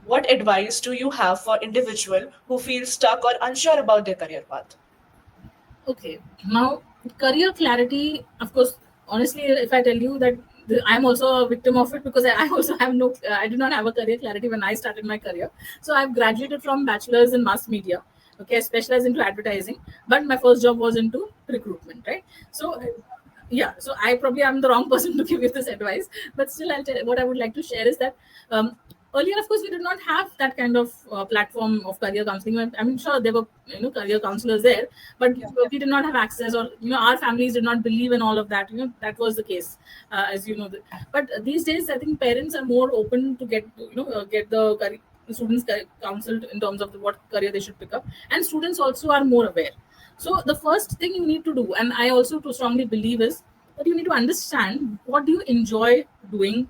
what advice do you have for individual who feel stuck or unsure about their career path? Okay. Now, career clarity, of course, honestly, if I tell you that I'm also a victim of it, because I also have no, I did not have a career clarity when I started my career. So I've graduated from bachelor's in mass media. Okay, I specialized into advertising, but my first job was into recruitment, right? So yeah, so I probably am the wrong person to give you this advice, but still I'll tell what I would like to share is that um, earlier, of course, we did not have that kind of platform of career counseling. I mean, sure, there were career counselors there, but Yeah. we did not have access, or our families did not believe in all of that. That was the case, as you know. But these days, I think parents are more open to get the students counseled in terms of what career they should pick up, and students also are more aware. So the first thing you need to do, and I also to strongly believe, is that you need to understand what do you enjoy doing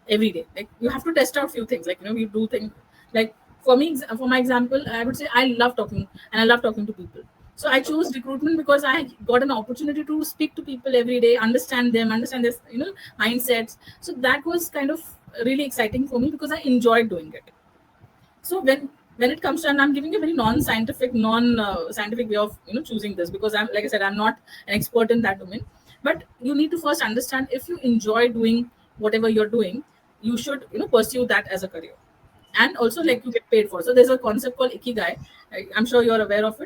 every day. Like, you have to test out few things. Like, you do things like, for me, for my example, I would say I love talking, and I love talking to people. So I chose recruitment because I got an opportunity to speak to people every day, understand them, understand their mindsets. So that was kind of really exciting for me because I enjoyed doing it. So when it comes to, and I'm giving a very non-scientific, non-scientific way of choosing this, because I'm, like I said, I'm not an expert in that domain. But you need to first understand, if you enjoy doing whatever you're doing, you should pursue that as a career, and also, like, you get paid for. So there's a concept called ikigai. I'm sure you're aware of it.